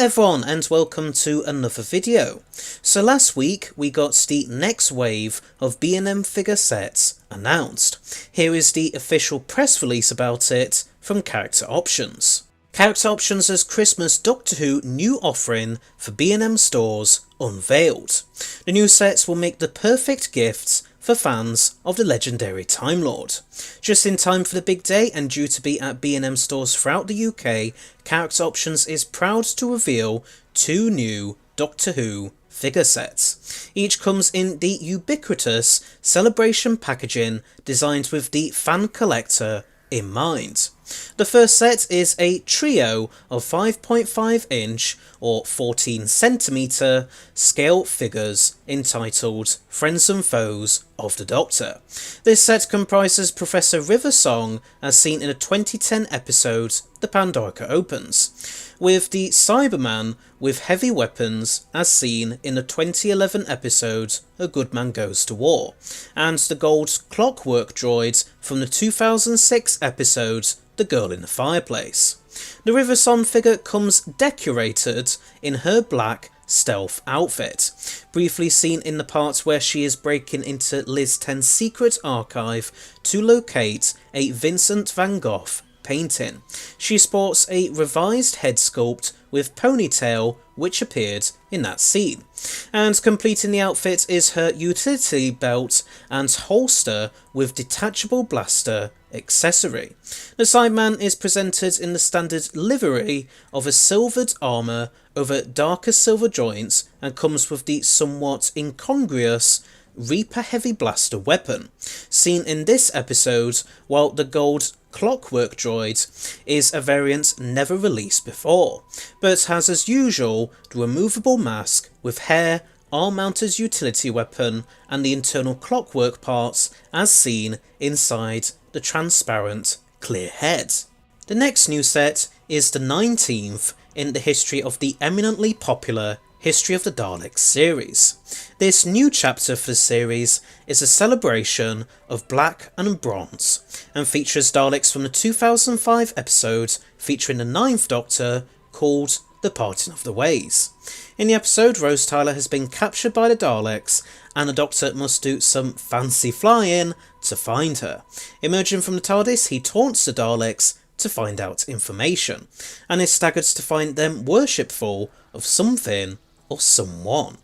everyone and welcome to another video. So last week we got the next wave of B&M figure sets announced. Here is the official press release about it from Character Options. Character Options' Christmas Doctor Who new offering for B&M stores unveiled. The new sets will make the perfect gifts for fans of the legendary Time Lord. Just in time for the big day and due to be at B&M stores throughout the UK, Character Options is proud to reveal two new Doctor Who figure sets. Each comes in the ubiquitous celebration packaging designed with the fan collector in mind. The first set is a trio of 5.5 inch or 14 centimetre scale figures entitled Friends and Foes of the Doctor. This set comprises Professor Riversong as seen in a 2010 episode The Pandorica Opens, with the Cyberman with heavy weapons as seen in the 2011 episode A Good Man Goes to War, and the gold clockwork droid from the 2006 episode The Girl in the Fireplace. The Riversong figure comes decorated in her black stealth outfit, briefly seen in the part where she is breaking into Liz 10's secret archive to locate a Vincent van Gogh painting. She sports a revised head sculpt with ponytail which appeared in that scene, and completing the outfit is her utility belt and holster with detachable blaster accessory. The Sideman is presented in the standard livery of a silvered armour over darker silver joints and comes with the somewhat incongruous Reaper heavy blaster weapon, seen in this episode, while the gold clockwork droid is a variant never released before, but has as usual the removable mask with hair, arm-mounted utility weapon and the internal clockwork parts as seen inside the transparent clear head. The next new set is the 19th in the history of the eminently popular History of the Daleks series. This new chapter for the series is a celebration of black and bronze and features Daleks from the 2005 episode featuring the 9th Doctor called The Parting of the Ways. In the episode, Rose Tyler has been captured by the Daleks and the Doctor must do some fancy flying to find her. Emerging from the TARDIS, he taunts the Daleks to find out information and is staggered to find them worshipful of something or someone.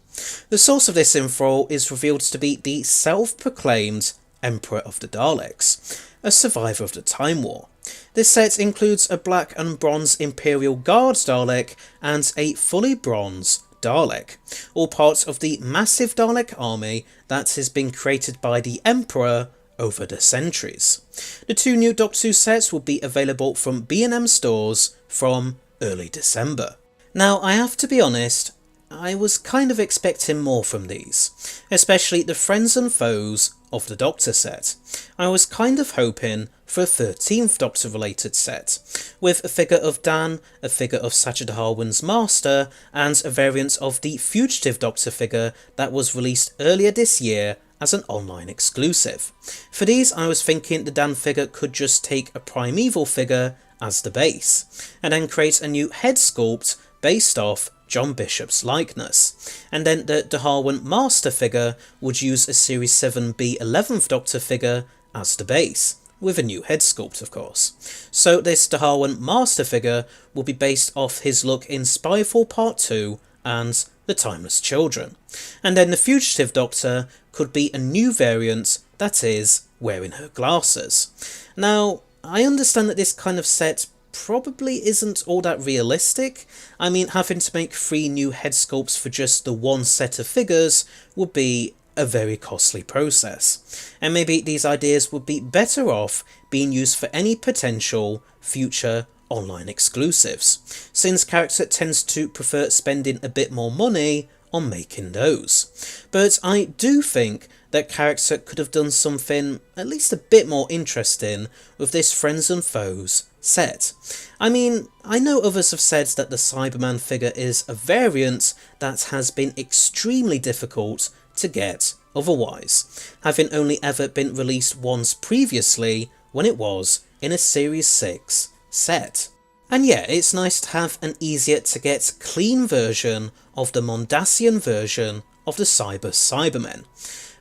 The source of this info is revealed to be the self-proclaimed Emperor of the Daleks, a survivor of the Time War. This set includes a black and bronze Imperial Guard Dalek and a fully bronze Dalek, all parts of the massive Dalek army that has been created by the Emperor over the centuries. The two new Doctor Who sets will be available from B&M stores from early December. Now, I have to be honest, I was kind of expecting more from these, especially the Friends and Foes of the Doctor set. I was kind of hoping for a 13th Doctor related set, with a figure of Dan, a figure of Sacha Dhawan's Master, and a variant of the Fugitive Doctor figure that was released earlier this year as an online exclusive. For these, I was thinking the Dan figure could just take a Primeval figure as the base, and then create a new head sculpt based off John Bishop's likeness, and then the Dhawan Master figure would use a Series 7B 11th Doctor figure as the base, with a new head sculpt of course. So this Dhawan Master figure will be based off his look in Spyfall Part 2 and The Timeless Children, and then the Fugitive Doctor could be a new variant that is wearing her glasses. Now, I understand that this kind of set probably isn't all that realistic. I mean, having to make 3 new head sculpts for just the one set of figures would be a very costly process, and maybe these ideas would be better off being used for any potential future online exclusives, since Character tends to prefer spending a bit more money on making those. But I do think that Character could have done something at least a bit more interesting with this Friends and Foes set. I mean, I know others have said that the Cyberman figure is a variant that has been extremely difficult to get otherwise, having only ever been released once previously when it was in a Series 6 set. And yeah, it's nice to have an easier to get clean version of the Mondasian version of the Cybermen.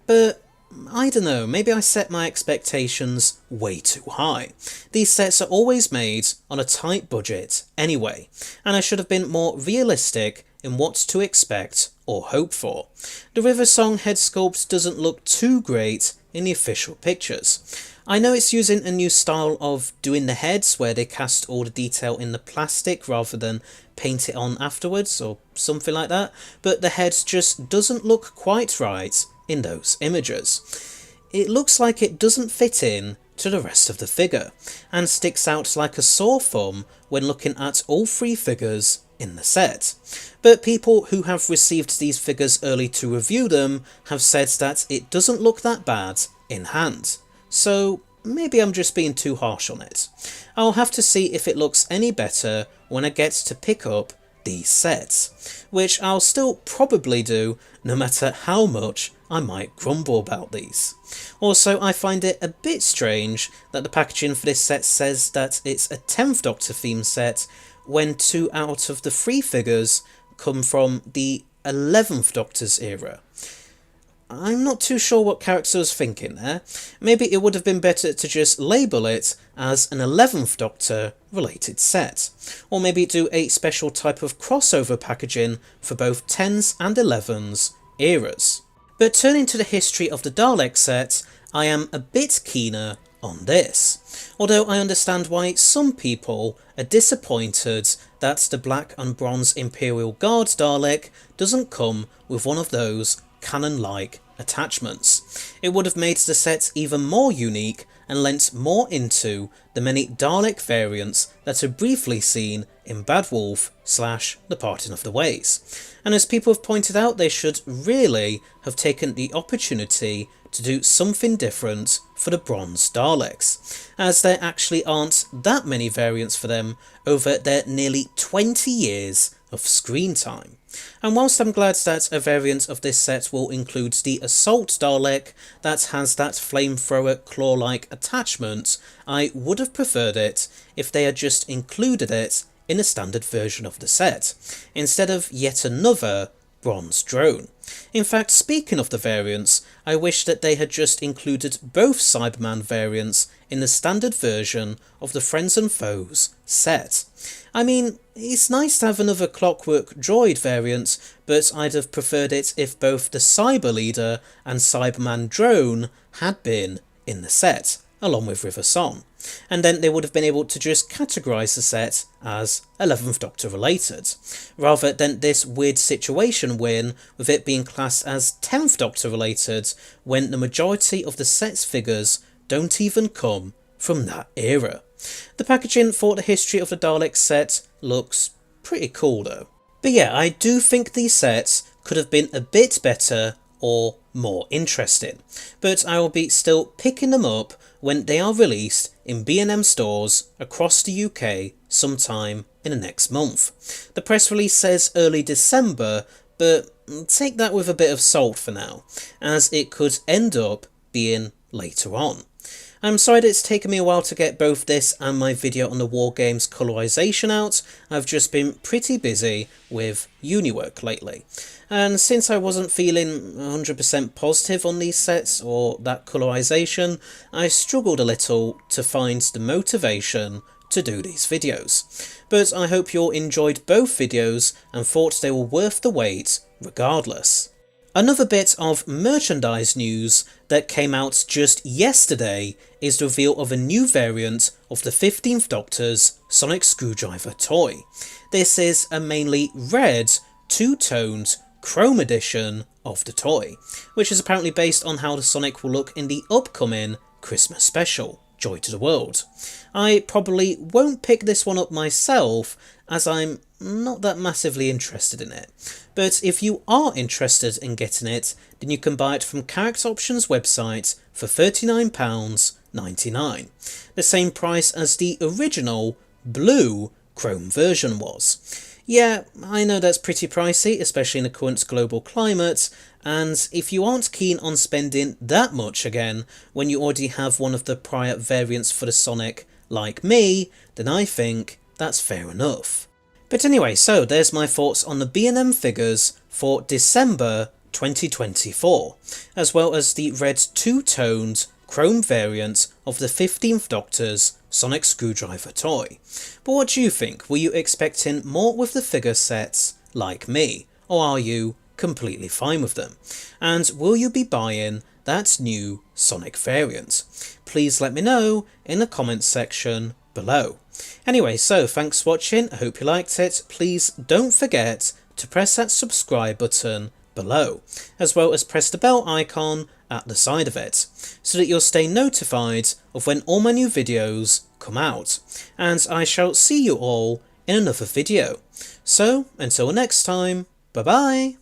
But I don't know, maybe I set my expectations way too high. These sets are always made on a tight budget anyway, and I should have been more realistic in what to expect or hope for. The River Song head sculpt doesn't look too great in the official pictures. I know it's using a new style of doing the heads where they cast all the detail in the plastic rather than paint it on afterwards or something like that, but the head just doesn't look quite right in those images. It looks like it doesn't fit in to the rest of the figure and sticks out like a sore thumb when looking at all three figures in the set. But people who have received these figures early to review them have said that it doesn't look that bad in hand. So maybe I'm just being too harsh on it. I'll have to see if it looks any better when I get to pick up these sets, which I'll still probably do no matter how much I might grumble about these. Also, I find it a bit strange that the packaging for this set says that it's a 10th Doctor theme set when 2 out of the 3 figures come from the 11th Doctor's era. I'm not too sure what character was thinking there. Maybe it would have been better to just label it as an 11th Doctor related set, or maybe do a special type of crossover packaging for both 10s and 11s eras. But turning to the history of the Dalek set, I am a bit keener on this, although I understand why some people are disappointed that the Black and Bronze Imperial Guard Dalek doesn't come with one of those canon-like attachments. It would have made the set even more unique and lent more into the many Dalek variants that are briefly seen in Bad Wolf / The Parting of the Ways. And as people have pointed out, they should really have taken the opportunity to do something different for the Bronze Daleks, as there actually aren't that many variants for them over their nearly 20 years of screen time. And whilst I'm glad that a variant of this set will include the Assault Dalek that has that flamethrower claw-like attachment, I would have preferred it if they had just included it in a standard version of the set, instead of yet another bronze drone. In fact, speaking of the variants, I wish that they had just included both Cyberman variants in the standard version of the Friends and Foes set. I mean, it's nice to have another Clockwork Droid variant, but I'd have preferred it if both the Cyber Leader and Cyberman drone had been in the set, along with River Song. And then they would have been able to just categorise the set as 11th Doctor related, rather than this weird situation with it being classed as 10th Doctor related when the majority of the set's figures don't even come from that era. The packaging for the History of the Daleks set looks pretty cool though. But yeah, I do think these sets could have been a bit better or more interesting, but I will be still picking them up when they are released in B&M stores across the UK sometime in the next month. The press release says early December, but take that with a bit of salt for now, as it could end up being later on. I'm sorry that it's taken me a while to get both this and my video on the War Games colorisation out. I've just been pretty busy with uni work lately. And since I wasn't feeling 100% positive on these sets or that colorisation, I struggled a little to find the motivation to do these videos. But I hope you all enjoyed both videos and thought they were worth the wait regardless. Another bit of merchandise news that came out just yesterday is the reveal of a new variant of the 15th Doctor's Sonic Screwdriver toy. This is a mainly red, two-toned chrome edition of the toy, which is apparently based on how the Sonic will look in the upcoming Christmas special, Joy to the World. I probably won't pick this one up myself, as I'm not that massively interested in it. But if you are interested in getting it, then you can buy it from Character Options website for £39.99, the same price as the original blue chrome version was. Yeah, I know that's pretty pricey, especially in the current global climate, and if you aren't keen on spending that much again when you already have one of the prior variants for the Sonic like me, then I think that's fair enough. But anyway, so there's my thoughts on the B&M figures for December 2024, as well as the red two-toned chrome variant of the 15th Doctor's Sonic Screwdriver toy. But what do you think? Were you expecting more with the figure sets like me, or are you completely fine with them? And will you be buying that new Sonic variant? Please let me know in the comments section below. Anyway, so thanks for watching, I hope you liked it. Please don't forget to press that subscribe button below, as well as press the bell icon at the side of it, so that you'll stay notified of when all my new videos come out, and I shall see you all in another video. So, until next time, bye bye!